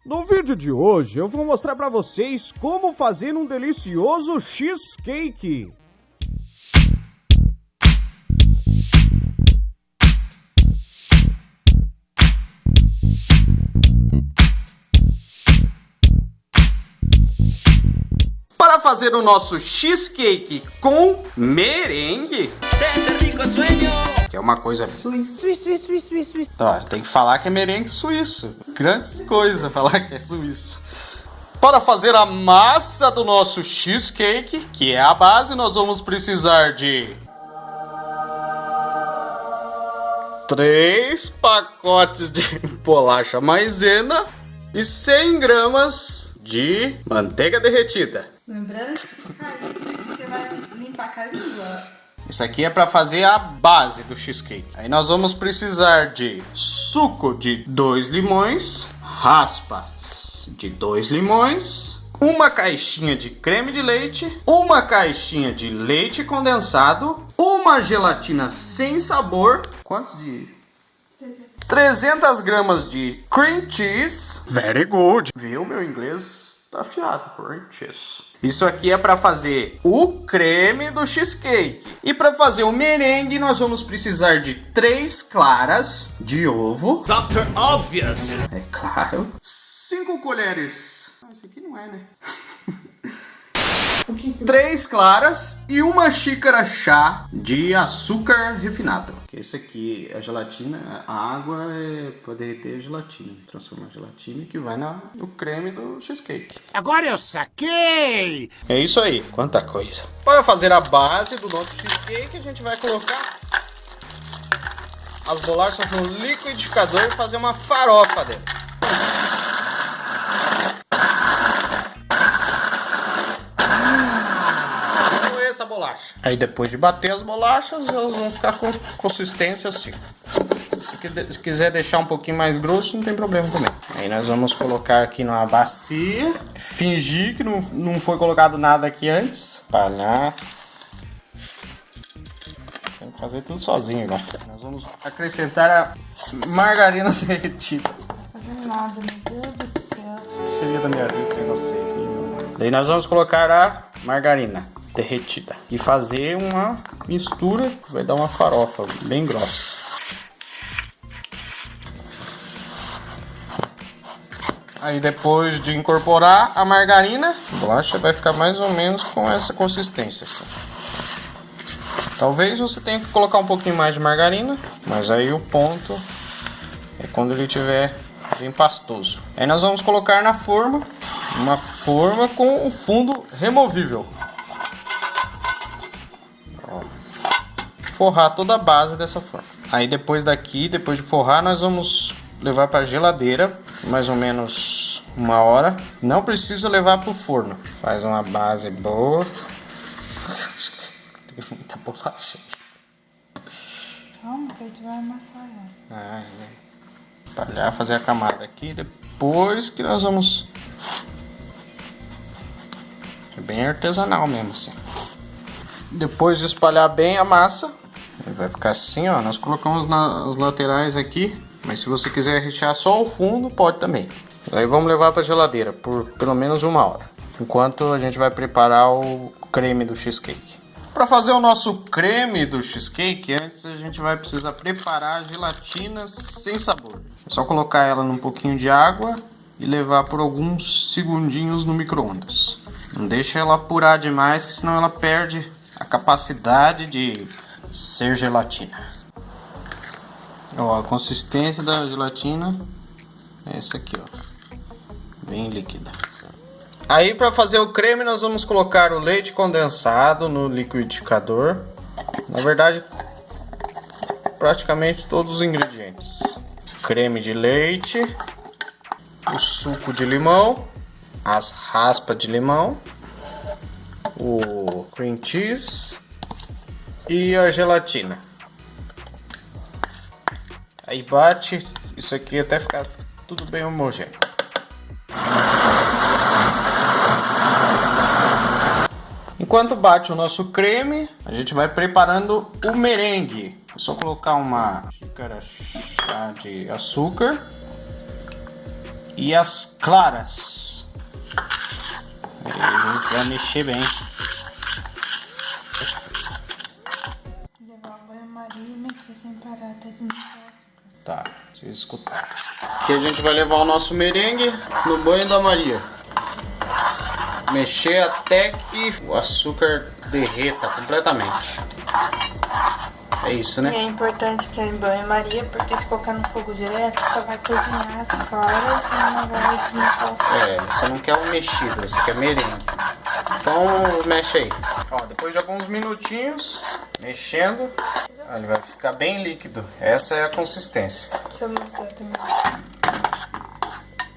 No vídeo de hoje eu vou mostrar para vocês como fazer um delicioso cheesecake. Para fazer o nosso cheesecake com merengue, que é uma coisa suíça. Então, tem que falar que é merengue suíço. Grande coisa falar que é suíço. Para fazer a massa do nosso cheesecake, que é a base, nós vamos precisar de 3 pacotes de bolacha maisena e 100 gramas de manteiga derretida. Lembrando que você vai limpar com a língua. Isso aqui é para fazer a base do cheesecake. Aí nós vamos precisar de suco de 2 limões, raspas de 2 limões, uma caixinha de creme de leite, uma caixinha de leite condensado, uma gelatina sem sabor. Quantos de? 300 gramas de cream cheese. Very good. Viu, meu inglês tá afiado, cream cheese. Isso aqui é para fazer o creme do cheesecake. E para fazer o merengue, nós vamos precisar de 3 claras de ovo. Dr. Obvious. É claro. 5 colheres. Ah, isso aqui não é, né? 3 claras e uma xícara chá de açúcar refinado. Esse aqui é a gelatina, a água é para derreter a gelatina. Transforma a gelatina que vai no creme do cheesecake. Agora eu saquei! É isso aí, quanta coisa. Para fazer a base do nosso cheesecake, a gente vai colocar as bolachas no liquidificador e fazer uma farofa dele. Essa bolacha. Aí depois de bater as bolachas, elas vão ficar com consistência assim. Se quiser deixar um pouquinho mais grosso, não tem problema também. Aí nós vamos colocar aqui numa bacia, fingir que não foi colocado nada aqui antes. Espalhar. Tem que fazer tudo sozinho agora. Nós vamos acrescentar a margarina derretida. Fazendo nada, meu Deus do céu. O que seria da minha vida sem você? Daí nós vamos colocar a margarina derretida e fazer uma mistura que vai dar uma farofa bem grossa. Aí depois de incorporar a margarina, a bolacha vai ficar mais ou menos com essa consistência assim. Talvez você tenha que colocar um pouquinho mais de margarina, mas aí o ponto é quando ele estiver bem pastoso. Aí nós vamos colocar na forma, uma forma com o fundo removível. Forrar toda a base dessa forma. Aí depois de forrar, nós vamos levar para a geladeira mais ou menos 1 hora. Não precisa levar para o forno. Faz uma base boa. Tem muita bolacha. Calma, que a gente vai amassar ela. Espalhar, fazer a camada aqui. Depois que nós vamos... É bem artesanal mesmo assim. Depois de espalhar bem a massa, vai ficar assim, ó. Nós colocamos nas laterais aqui, mas se você quiser rechear só o fundo, pode também. Aí vamos levar para a geladeira por pelo menos 1 hora, enquanto a gente vai preparar o creme do cheesecake. Para fazer o nosso creme do cheesecake, antes a gente vai precisar preparar a gelatina sem sabor. É só colocar ela num pouquinho de água e levar por alguns segundinhos no micro-ondas. Não deixa ela apurar demais, que senão ela perde a capacidade de ser gelatina. Ó, a consistência da gelatina é essa aqui, ó, bem líquida. Aí para fazer o creme nós vamos colocar o leite condensado no liquidificador. Na verdade, praticamente todos os ingredientes: creme de leite, o suco de limão, as raspas de limão, o cream cheese e a gelatina. Aí bate isso aqui até ficar tudo bem homogêneo. Enquanto bate o nosso creme, a gente vai preparando o merengue. É só colocar uma xícara chá de açúcar, e as claras. Aí a gente vai mexer bem. Levar o banho-maria e mexer sem parar até desmanchar. Tá, vocês escutaram. Aqui a gente vai levar o nosso merengue no banho da Maria. Mexer até que o açúcar derreta completamente. É isso, E né? é importante ter em banho-maria, porque se colocar no fogo direto, só vai cozinhar as claras e não vai desmanchar o açúcar. É, você não quer um mexido, você quer merengue. Então mexe aí. Ó, depois de alguns minutinhos mexendo, ele vai ficar bem líquido. Essa é a consistência. Deixa eu mostrar também.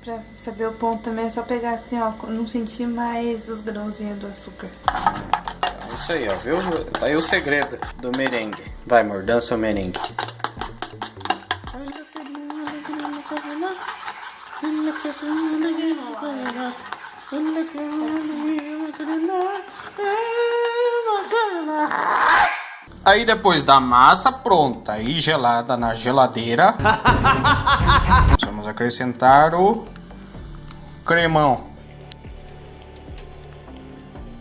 Pra saber o ponto também é só pegar assim, ó, não sentir mais os grãozinhos do açúcar. É isso aí, ó, viu? Tá aí o segredo do merengue. Vai, amor, dança o merengue. Aí depois da massa pronta e gelada na geladeira, vamos acrescentar o cremão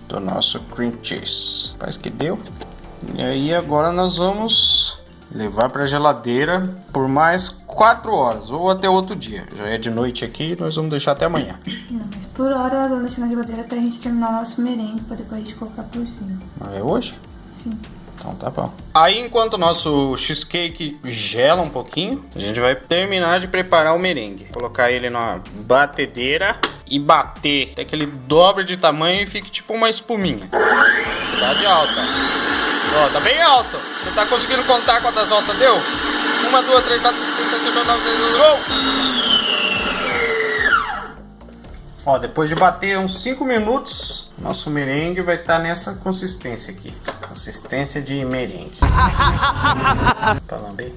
do nosso cream cheese. Parece que deu. E aí agora nós vamos levar para a geladeira por mais 4 horas ou até outro dia. Já é de noite aqui, nós vamos deixar até amanhã. Não, mas por hora vamos deixar na geladeira até a gente terminar o nosso merengue, pra depois a gente colocar por cima. Mas é hoje? Sim. Então tá bom. Aí enquanto o nosso cheesecake gela um pouquinho, a gente vai terminar de preparar o merengue. Colocar ele na batedeira e bater até que ele dobre de tamanho e fique tipo uma espuminha. Velocidade alta. Ó, tá bem alto. Você tá conseguindo contar quantas voltas deu? 1, 2, 3, 4, 5, 6, 7, 8, 9, 10, 11, Ó, depois de bater uns 5 minutos, nosso merengue vai estar nessa consistência aqui. Consistência de merengue. Pra lamber.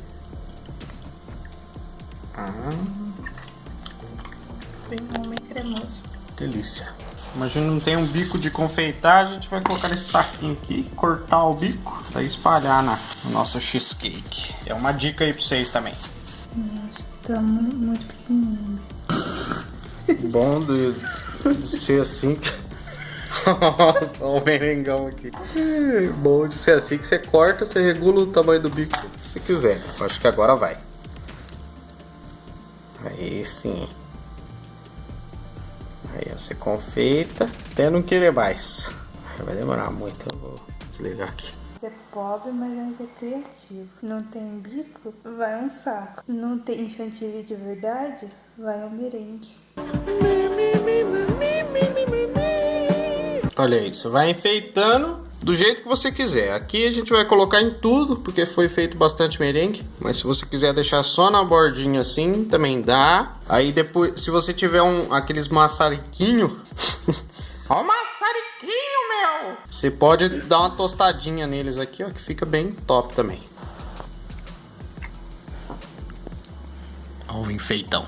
Bem cremoso. Delícia. Imagina, não tem um bico de confeitar, a gente vai colocar nesse saquinho aqui, cortar o bico, daí espalhar no nosso cheesecake. É uma dica aí pra vocês também. Acho que tá muito pequenininho. Bom de ser assim. Nossa, o merengão aqui. Bom de ser assim que você corta, você regula o tamanho do bico se você quiser. Acho que agora vai. Aí sim. Aí você confeita até não querer mais. Vai demorar muito, eu vou desligar aqui. É pobre, mas ainda é criativo. Não tem bico, vai um saco. Não tem chantilly de verdade, vai um merengue. Olha aí, você vai enfeitando do jeito que você quiser. Aqui a gente vai colocar em tudo, porque foi feito bastante merengue. Mas se você quiser deixar só na bordinha assim, também dá. Aí depois, se você tiver aqueles maçariquinhos... Ó o maçariquinho, meu! Você pode dar uma tostadinha neles aqui, ó, que fica bem top também. Ó o enfeitão.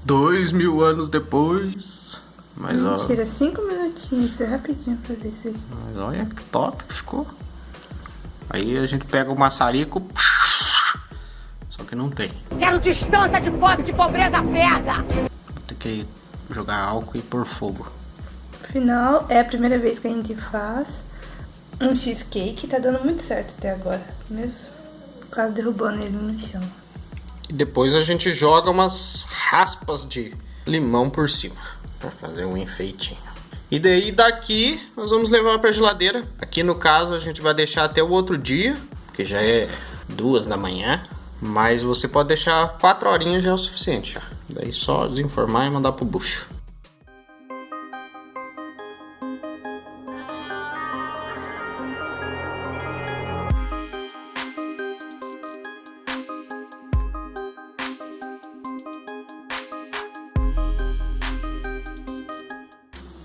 2000 anos depois... Mas, ó, Tira 5 minutinhos, isso é rapidinho fazer isso aí. mas olha que top que ficou. Aí a gente pega o maçarico. Só que não tem. Quero distância de pobre, de pobreza pega! Vou ter que jogar álcool e pôr fogo. Afinal, é a primeira vez que a gente faz um cheesecake, tá dando muito certo até agora. Mesmo quase derrubando ele no chão. E depois a gente joga umas raspas de limão por cima. Pra fazer um enfeitinho. E daí daqui nós vamos levar pra geladeira. Aqui no caso a gente vai deixar até o outro dia, que já é 2 da manhã. Mas você pode deixar 4 horinhas, já é o suficiente. Já. Daí só desenformar e mandar pro bucho.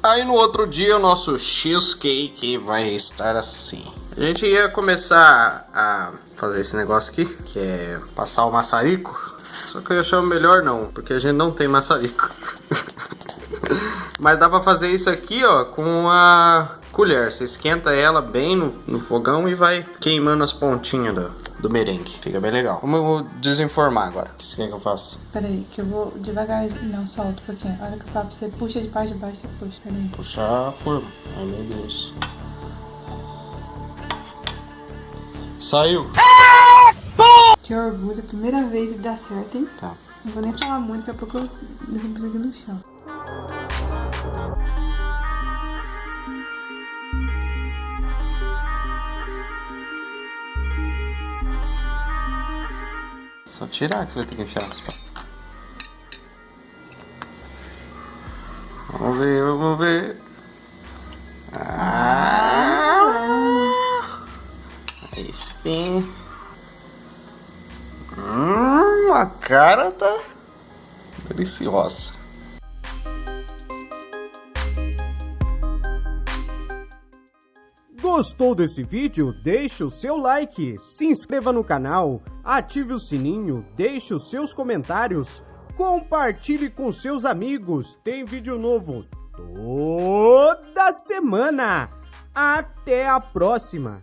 Aí no outro dia o nosso cheesecake vai estar assim. A gente ia começar a fazer esse negócio aqui, que é passar o maçarico. Só que eu achava melhor não, porque a gente não tem maçarico. Mas dá pra fazer isso aqui, ó, com a colher. Você esquenta ela bem no fogão e vai queimando as pontinhas do merengue. Fica bem legal. Vamos desenformar agora. O que você quer que eu faça? Peraí, que eu vou devagar. Não, solta um pouquinho. A hora que eu falo pra você, puxa de baixo, você puxa. Peraí. Puxar a forma. Ai, meu Deus. Saiu. Que orgulho, primeira vez que dá certo, hein? Tá. Não vou nem falar muito, daqui a pouco eu derrubo isso aqui no chão. Só tirar que você vai ter que enfiar. Vamos ver, vamos ver. Aí sim. A cara tá deliciosa. Gostou desse vídeo? Deixe o seu like, se inscreva no canal, ative o sininho, deixe os seus comentários, compartilhe com seus amigos. Tem vídeo novo toda semana. Até a próxima!